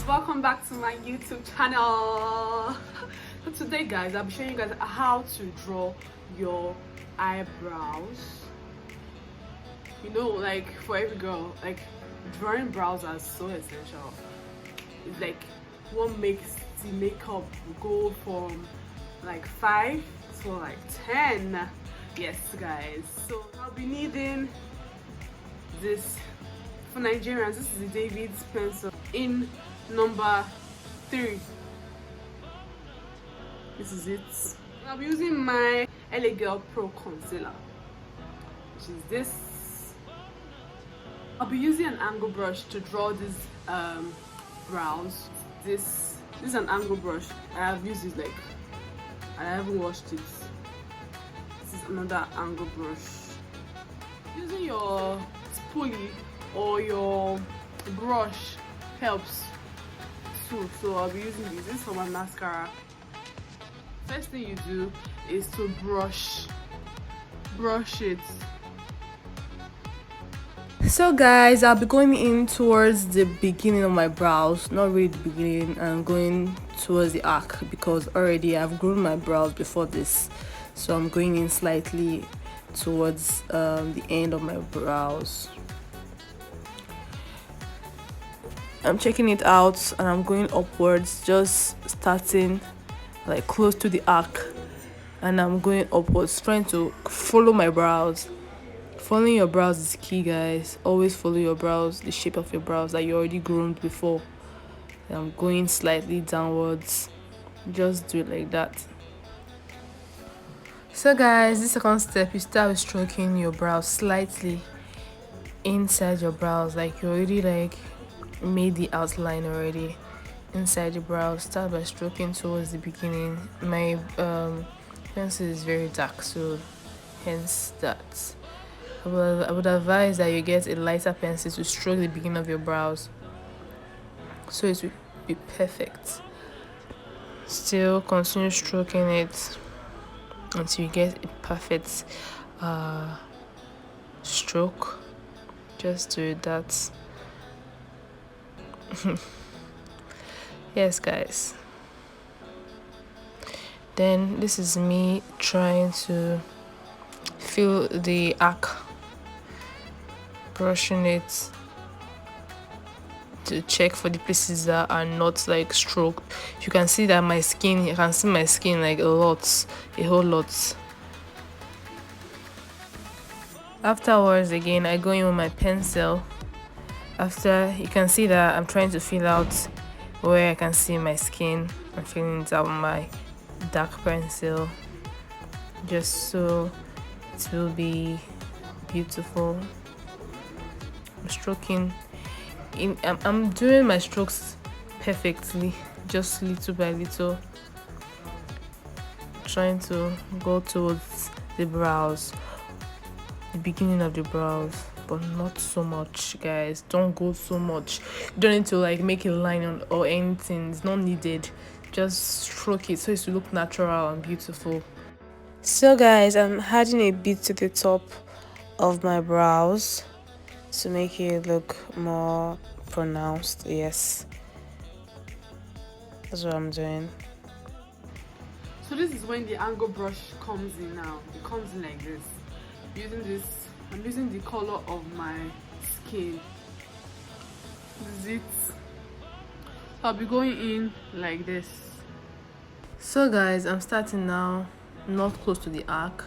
Welcome back to my YouTube channel. So today guys, I'll be showing you guys how to draw your eyebrows. You know, like for every girl, like drawing brows are so essential. It's like what makes the makeup go from like 5 to like 10. Yes guys, so I'll be needing this. For Nigerians, this is the David's pencil in number 3. This is it. I'll be using my LA Girl Pro Concealer, which is this. I'll be using an angle brush to draw these brows. This is an angle brush. I have used it like, I haven't washed it. This is another angle brush. Using your spoolie or your brush helps too, so I'll be using this. This is for my mascara. First thing you do is to brush it. So guys, I'll be going in towards the beginning of my brows, not really the beginning, I'm going towards the arc because already I've grown my brows before this, so I'm going in slightly towards the end of my brows. I'm checking it out and I'm going upwards, just starting like close to the arc, and I'm going upwards, trying to follow my brows. Following your brows is key, guys. Always follow your brows, the shape of your brows that you already groomed before. And I'm going slightly downwards, just do it like that. So guys, the second step, you start with stroking your brows slightly inside your brows, like you already like made the outline already inside the brows. Start by stroking towards the beginning. My pencil is very dark, so hence that I would advise that you get a lighter pencil to stroke the beginning of your brows, so it will be perfect. Still continue stroking it until you get a perfect stroke. Just do that. Yes guys, then this is me trying to fill the arc, brushing it to check for the places that are not like stroked. You can see that my skin, you can see my skin like a whole lot. Afterwards again, I go in with my pencil. After, you can see that I'm trying to fill out where I can see my skin. I'm filling it out with my dark pencil, just so it will be beautiful. I'm stroking in, I'm doing my strokes perfectly, just little by little, trying to go towards the brows, the beginning of the brows, but not so much, guys. Don't go so much. You don't need to like make a line on or anything. It's not needed. Just stroke it so it will look natural and beautiful. So guys, I'm adding a bit to the top of my brows to make it look more pronounced. Yes, that's what I'm doing. So this is when the angle brush comes in now. It comes in like this. Using this, I'm using the color of my skin. This is it. So I'll be going in like this. So guys, I'm starting now, not close to the arc.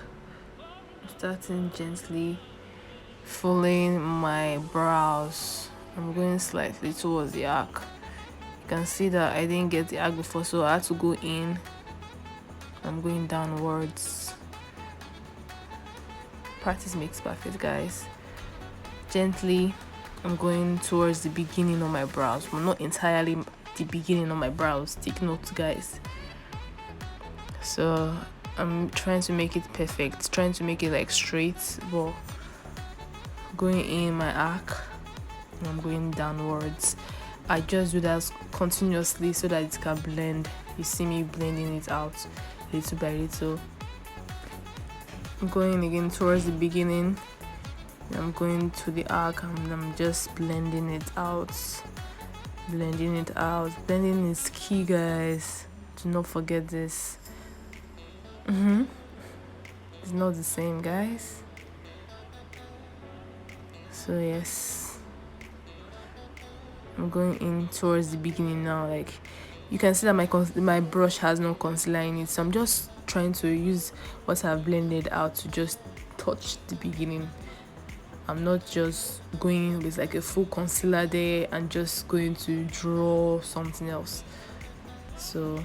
I'm starting gently following my brows. I'm going slightly towards the arc. You can see that I didn't get the arc before, so I had to go in. I'm going downwards. Practice makes perfect, guys. Gently, I'm going towards the beginning of my brows, but not entirely the beginning of my brows. Take note, guys. So I'm trying to make it perfect, trying to make it like straight, but going in my arc, and I'm going downwards. I just do that continuously so that it can blend. You see me blending it out little by little. I'm going again towards the beginning. I'm going to the arc and I'm just blending it out. Blending it out. Blending is key, guys. Do not forget this. It's not the same, guys. So yes, I'm going in towards the beginning now. Like you can see that my brush has no concealer in it, so I'm just trying to use what I've blended out to just touch the beginning. I'm not just going with like a full concealer there and just going to draw something else. So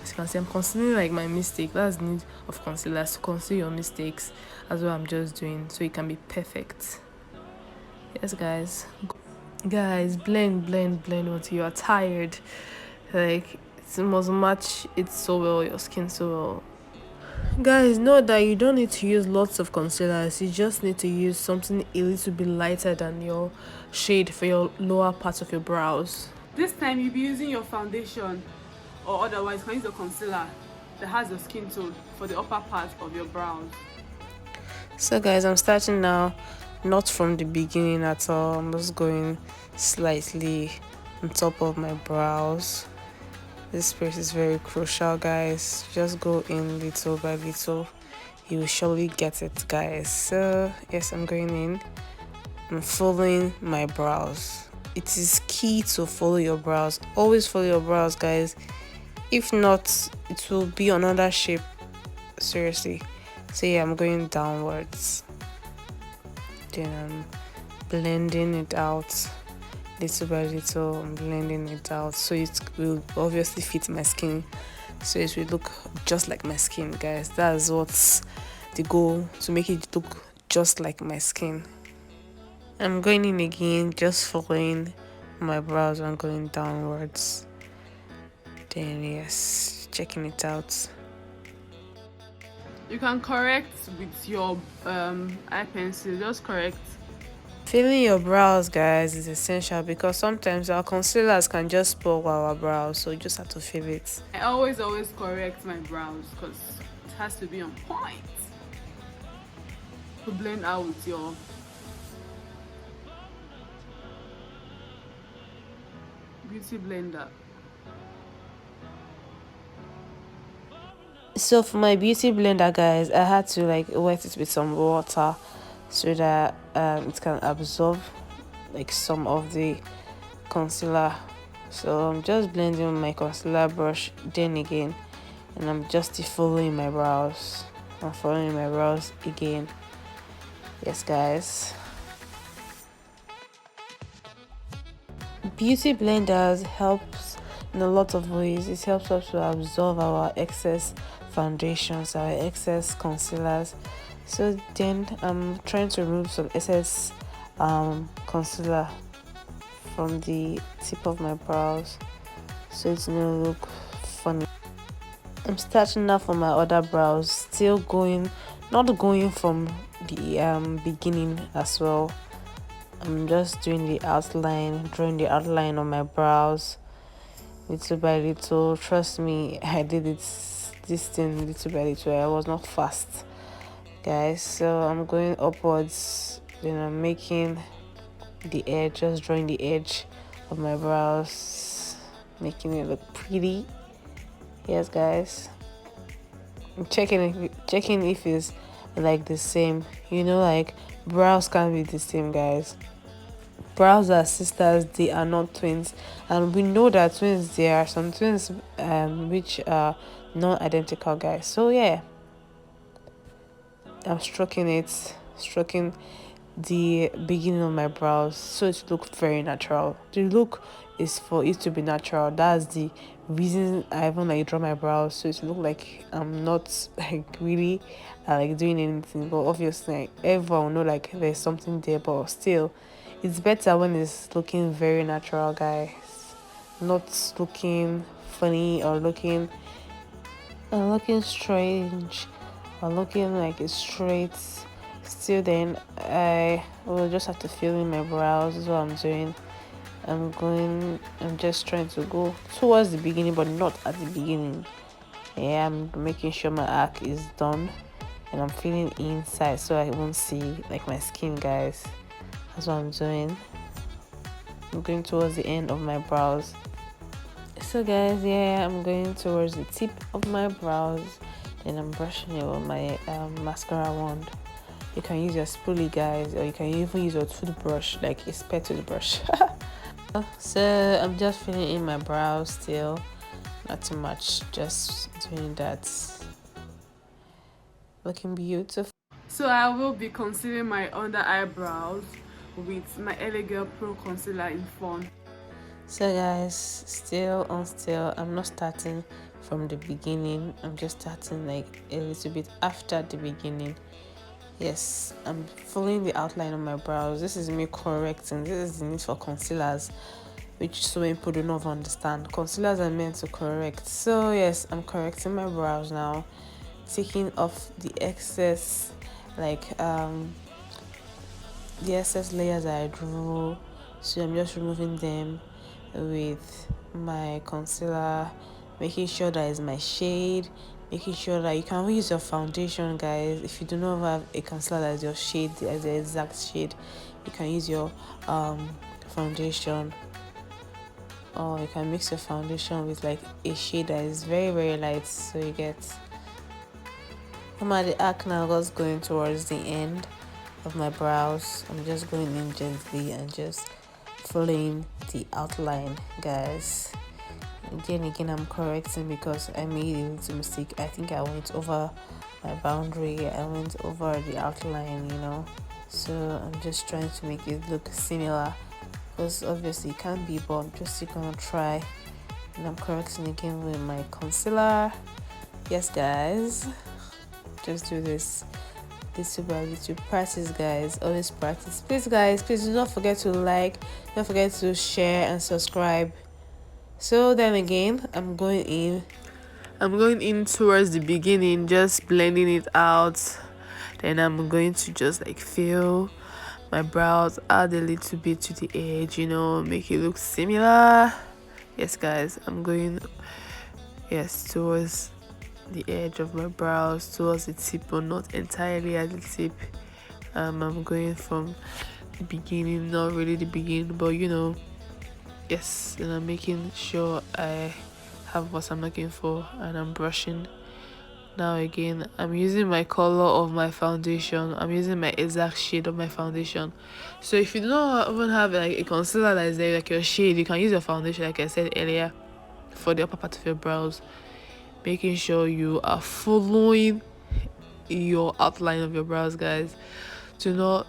as you can see, I'm concealing like my mistake. That's the need of concealer, to conceal your mistakes. That's what I'm just doing so it can be perfect. Yes, guys, blend until you are tired. Like it must match it so well, your skin so well. Guys, know that you don't need to use lots of concealers. You just need to use something a little bit lighter than your shade for your lower part of your brows. This time you'll be using your foundation, or otherwise you can use a concealer that has your skin tone for the upper part of your brows. So guys, I'm starting now, not from the beginning at all. I'm just going slightly on top of my brows. This space is very crucial, guys. Just go in little by little. You will surely get it, guys. So yes, I'm going in. I'm following my brows. It is key to follow your brows. Always follow your brows, guys. If not, it will be another shape. Seriously. So yeah, I'm going downwards. Then I'm blending it out. Little by little, I'm blending it out so it will obviously fit my skin, so it will look just like my skin, guys. That's what's the goal, to make it look just like my skin. I'm going in again, just following my brows and going downwards. Then yes, checking it out. You can correct with your eye pencil. Just correct. Filling your brows, guys, is essential because sometimes our concealers can just spoil our brows, so you just have to fill it. I always correct my brows because it has to be on point to blend out with your beauty blender. So for my beauty blender, guys, I had to like wet it with some water so that it can absorb like some of the concealer. So I'm just blending with my concealer brush then again, and I'm just following my brows. I'm following my brows again. Yes, guys. Beauty blenders helps in a lot of ways. It helps us to absorb our excess foundations, our excess concealers. So then I'm trying to remove some excess concealer from the tip of my brows so it's gonna look funny. I'm starting now from my other brows, still going, not going from the beginning as well. I'm just doing the outline, drawing the outline on my brows little by little. Trust me, I did this thing little by little. I was not fast, guys. So I'm going upwards, then I'm making the edge, just drawing the edge of my brows, making it look pretty. Yes, guys. I'm checking if it's like the same. You know, like brows can't be the same, guys. Brows are sisters, they are not twins, and we know that twins, there are some twins which are not identical, guys. So yeah, I'm stroking the beginning of my brows so it looks very natural. The look is for it to be natural. That's the reason I even like draw my brows, so it look like I'm not like really like doing anything, but obviously like, everyone know like there's something there, but still it's better when it's looking very natural, guys, not looking funny or looking strange or looking like it's straight. Still then I will just have to fill in my brows. Is what I'm doing. I'm just trying to go towards the beginning, but not at the beginning. Yeah, I'm making sure my arc is done. and I'm filling inside so I won't see like my skin, guys. That's what I'm doing. I'm going towards the end of my brows. So guys, yeah, I'm going towards the tip of my brows, and I'm brushing it with my mascara wand. You can use your spoolie, guys, or you can even use your toothbrush, like a spare toothbrush. So I'm just filling in my brows still, not too much, just doing that. Looking beautiful. So I will be concealing my under eyebrows with my Elegant Pro Concealer in Fawn. So guys, still I'm not starting from the beginning. I'm just starting like a little bit after the beginning. Yes, I'm following the outline of my brows. This is me correcting. This is the need for concealers, which so many people do not understand. Concealers are meant to correct. So yes, I'm correcting my brows now, taking off the excess, like the excess layers I drew. So I'm just removing them with my concealer, making sure that is my shade, making sure that you can use your foundation, guys. If you do not have a concealer that is your shade, as the exact shade, you can use your foundation, or you can mix your foundation with like a shade that is very light, so you get. I'm at the arc now, just going towards the end of my brows. I'm just going in gently and just following the outline, guys. Again, I'm correcting because I made a little mistake. I think I went over my boundary. I went over the outline, so I'm just trying to make it look similar, because obviously it can't be, but I'm just gonna try. And I'm correcting again with my concealer. Yes, guys, just do this little by little. Practice, guys, always practice. Please, guys, please do not forget to like, don't forget to share and subscribe. So then again, I'm going in towards the beginning, just blending it out. Then I'm going to just like fill my brows, add a little bit to the edge, make it look similar. Yes, guys, I'm going towards the edge of my brows, towards the tip, but not entirely at the tip. I'm going from the beginning, not really the beginning, but yes, and I'm making sure I have what I'm looking for, and I'm brushing. Now again, I'm using my color of my foundation. I'm using my exact shade of my foundation. So if you do not even have like a concealer that is there, like your shade, you can use your foundation, like I said earlier, for the upper part of your brows, making sure you are following your outline of your brows, guys. Do not,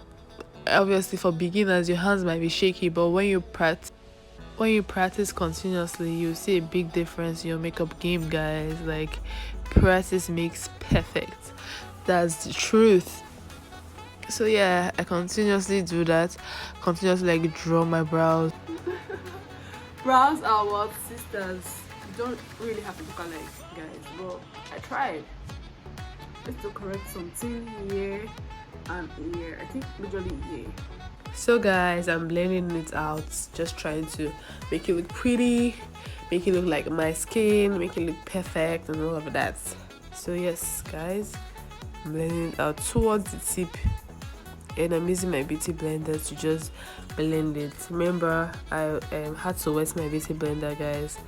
obviously for beginners, your hands might be shaky, but when you practice continuously, you see a big difference in your makeup game, guys. Like, practice makes perfect. That's the truth. So yeah, I continuously do that, continuously like draw my brows. Brows are what, sisters? You don't really have to look alike, guys, but I tried just to correct something here and here. I think majorly here. So guys, I'm blending it out, just trying to make it look pretty, make it look like my skin, make it look perfect and all of that. So yes, guys, I'm blending it out towards the tip, and I'm using my beauty blender to just blend it. Remember, I had to wet my beauty blender, guys,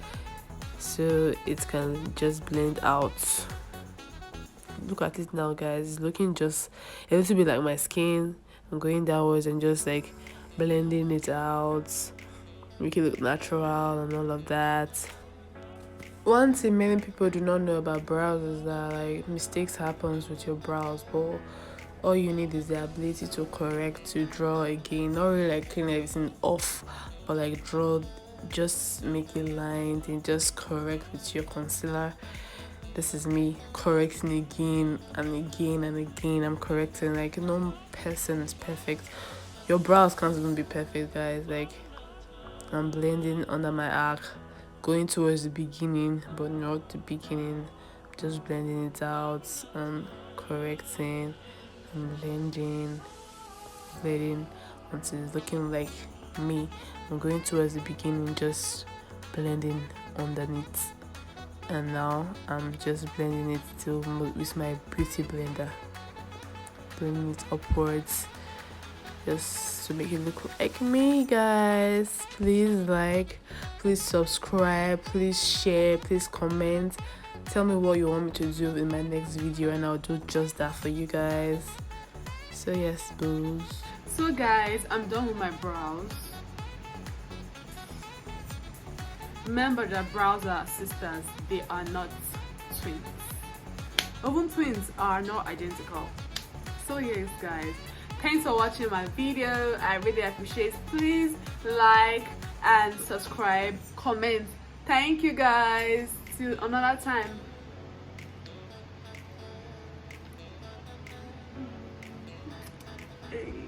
so it can just blend out. Look at it now, guys. It's looking just a little bit like my skin. I'm going downwards and just like blending it out, make it look natural and all of that. One thing many people do not know about brows is that like mistakes happens with your brows, but all you need is the ability to correct, to draw again, not really like clean everything off, but like draw, just make it lined and just correct with your concealer. This is me correcting again and again and again. I'm correcting. Like, no person is perfect. Your brows can't even be perfect, guys. Like, I'm blending under my arc, going towards the beginning, but not the beginning. Just blending it out and correcting and blending until it's looking like me. I'm going towards the beginning, just blending underneath. And now I'm just blending it still with my beauty blender. bring it upwards just to make it look like me, guys. Please like, please subscribe, please share, please comment. Tell me what you want me to do in my next video and I'll do just that for you guys. So yes, booze. So guys, I'm done with my brows. Remember that brows are sisters, they are not twins. Even twins are not identical. So yes guys, thanks for watching my video. I really appreciate it. Please like and subscribe, comment. Thank you guys. Till another time. Hey.